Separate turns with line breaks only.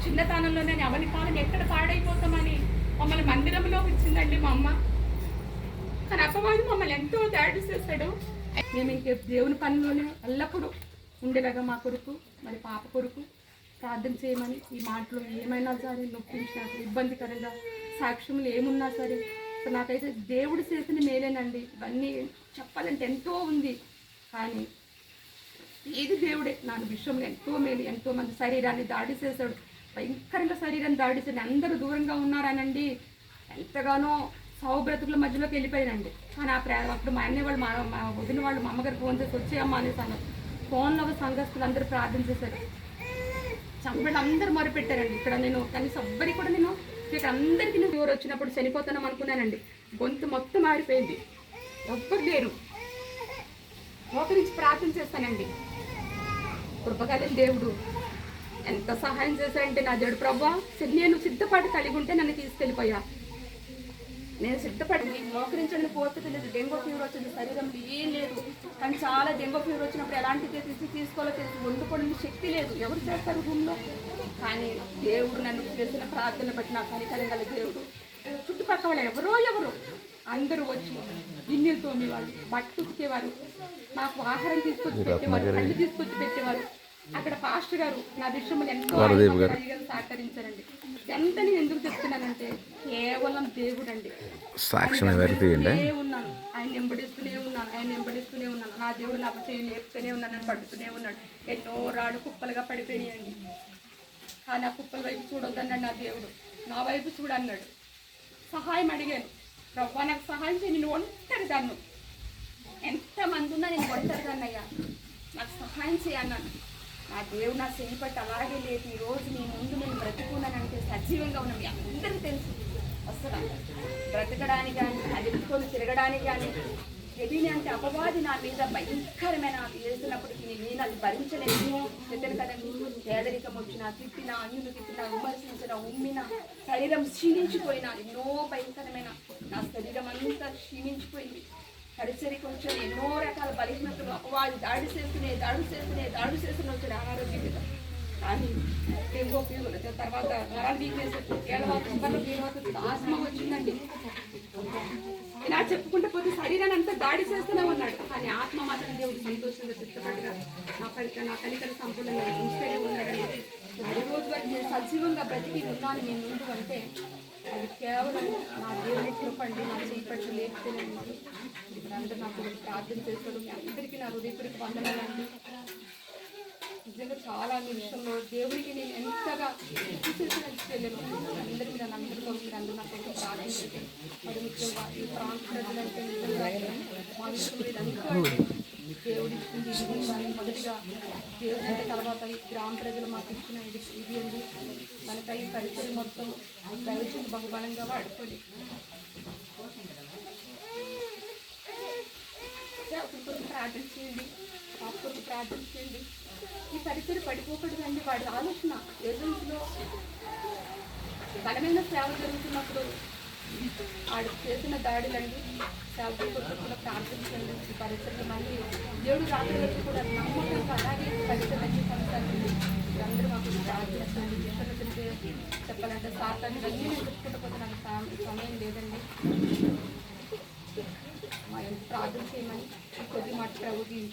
చిన్నతనంలోనే అవని కాలం ఎక్కడ పాడైపోతామని మమ్మల్ని మందిరంలో ఇచ్చిందండి మా అమ్మ. కానీ అప్పవాడు మమ్మల్ని ఎంతో దాడి చేశాడు. మేము ఇంక దేవుని పనిలోనే ఎల్లప్పుడూ ఉండేలాగా మా కొరకు మరి పాప కొరకు ప్రార్థన చేయమని, ఈ మాటలు ఏమైనా సరే నొప్పించినా ఇబ్బందికరంగా సాక్ష్యములు ఏమున్నా సరే నాకైతే దేవుడు చేసిన మేలేనండి. ఇవన్నీ చెప్పాలంటే ఎంతో ఉంది, కానీ ఏది దేవుడే నా విషయంలో ఎంతో మేలు. ఎంతో మంది శరీరాన్ని దాడి చేశాడు, భయంకరంగా శరీరాన్ని దాడి చేసి అందరూ దూరంగా ఉన్నారనండి. ఎంతగానో సావు బ్రతుకుల మధ్యలోకి వెళ్ళిపోయానండి. కానీ అప్పుడు మా అన్నయ్య వాళ్ళు మా వదిన వాళ్ళు మా అమ్మగారు ఫోన్ చేసి వచ్చేయమ్మా అనేసి అన్నారు. ఫోన్లో సంఘస్థులు అందరూ ప్రార్థన చేశారు, చంపలు అందరూ మొరపెట్టారండి. ఇక్కడ నేను కనీసం ఎవ్వరికి కూడా నేను ఇక్కడ అందరికీ నేను ఎవరు వచ్చినప్పుడు చనిపోతాను అనుకున్నానండి. గొంతు మొత్తం ఆరిపోయింది, ఎవ్వరు లేరు. మోకరించి ప్రార్థన చేస్తానండి. కృపగలిగిన దేవుడు ఎంత సహాయం చేశాడంటే నా దేవుడు ప్రభా, నేను సిద్ధపాటు కలిగి ఉంటే నన్ను తీసుకెళ్ళిపోయా. నేను సిద్ధపడి మోకరించడానికి పోతే లేదు. డెంగూ ఫీవర్ వచ్చింది, శరీరంలో ఏం లేదు. కానీ చాలా డెంగూ ఫీవర్ వచ్చినప్పుడు ఎలాంటి తీసుకోవాలో తెలిసి వండుకోవడానికి శక్తి లేదు. ఎవరు చేస్తారు రూమ్లో? కానీ దేవుడు నన్ను చేసిన ప్రార్థన బట్టి నాకు కనికరం గల దేవుడు. చుట్టుపక్కల వాళ్ళు ఎవరో అందరూ వచ్చి గిన్నెలు తోమేవాళ్ళు, బట్టు ఉతికేవారు, నాకు ఆహారం తీసుకొచ్చి పెట్టేవారు, కళ్ళు తీసుకొచ్చి పెట్టేవారు. అక్కడ పాస్టర్ గారు నా విషయంలో ఎంతో సహకరించారండి. ఎంత నేను ఎందుకు చెప్తున్నానంటే కేవలం దేవుడు అండి. ఉన్నాను, ఆయన వెంబడిస్తూనే ఉన్నాను. నా దేవుడు నా చేయి లేపుతూనే ఉన్నాను, పడుతూనే ఉన్నాడు. ఎన్నో రాడు కుప్పలుగా పడిపోయాయండి. కానీ ఆ కుప్పల వైపు చూడొద్దన్నాడు నా దేవుడు, నా వైపు చూడన్నాడు. సహాయం అడిగాను, ప్రభా నాకు సహాయం చేయి, నేను ఒంటరి దాన్ని, ఎంతమంది ఉన్నా నేను ఒంటరి దాన్నయ్యా, నాకు సహాయం చేయన్నాను. నా దేవుడు నా చెయ్యి పట్టి అలాగే లేదు. ఈరోజు నీ ముందు నేను బ్రతుకున్నానంటే సజీవంగా ఉన్నాను. మీ అందరికీ తెలుసు. అసలు బ్రతకడానికి కానీ అదుపుకొని తిరగడానికి కానీ ఎదిని అంటే అపవాది నా మీద భయంకరమైన వేస్తున్నప్పటికీ నేను అది భరించలేదు. చెప్పాను కదండి, పేదరికం వచ్చినా, తిట్టినా, అన్యులు తిట్టినా, విమర్శించిన, ఉమ్మిన, శరీరం క్షీణించిపోయినా, ఎన్నో భయంకరమైన నా శరీరం అంతా క్షీణించిపోయింది. పరిసరికి వచ్చే ఎన్నో రకాల బలహీనతలు అపవాది దాడి చేస్తూనే వచ్చాడు అనారోగ్యం మీద. కానీ డెంగూ ఫీవర్ తర్వాత నరాల వీక్నెస్, ఆస్మా వచ్చిందండి. ఇలా చెప్పుకుంటే పోతే శరీరాన్ని అంతా దాడి చేస్తూనే ఉన్నాడు. కానీ ఆత్మ మాత్రం దేవుడు సంతోషంగా చిత్తపడిగా నా కనికర సంపూర్ణంగా ఉంచుతూనే ఉన్నాడండి. ఈ రోజు వరకు నేను సజీవంగా బ్రతికి ఉన్నాను మీ ముందు అంటే అది కేవలం నా దేవుని కృపండి. నా చేపట్టి లేపుతూనే ఉన్నాడు. ఇప్పుడు నాకు ప్రార్థన చేస్తాడు. మీ అందరికీ నా హృదయపూర్వక వందనాలండి. నిజంగా చాలా నిమిషంలో దేవుడికి నేను ఎంతగా వెళ్ళాను. అందరి మీద అందరిలో మీరు అందరూ నాకు ఎంతో ప్రార్థన చేశాను. మరి ముఖ్యంగా ఈ ప్రాంత ప్రజలంటే నిజంగా మా విషయంలో ఇదంతా దేవుడి ఇచ్చింది. మొదటిగా దేవుడి తర్వాత ఈ గ్రామ ప్రజలు మాకు ఇచ్చిన ఇది అండి. కనుక ఈ పరిచయం మొత్తం దయచేసి బహుబలంగా వాడుకోండి. ప్రార్థన చేయండి, పాపకు ప్రార్థన చేయండి. ఈ పరిచయం పడిపోకూడదండి. వాడి ఆలోచన ఏజెన్సీలో బలమైన సేవ జరుగుతున్నప్పుడు వాడు చేసిన దాడులండి. సేవకుల కొరకు కూడా ప్రార్థించండి. ఈ పరిచయం మళ్ళీ దేవుడు రాత్రి వరకు కూడా నమ్మకంగా అలాగే పరిచయం కొనసాగండి. అందరూ మాకు ప్రార్థించండి. విషయాలు చెప్పాలంటే సాతాన్ని అన్నీ నేను చెప్పుకుంటూ నాకు సమయం లేదండి. మా ప్రార్థన చేయమని కొద్ది మాట ప్రభుత్వం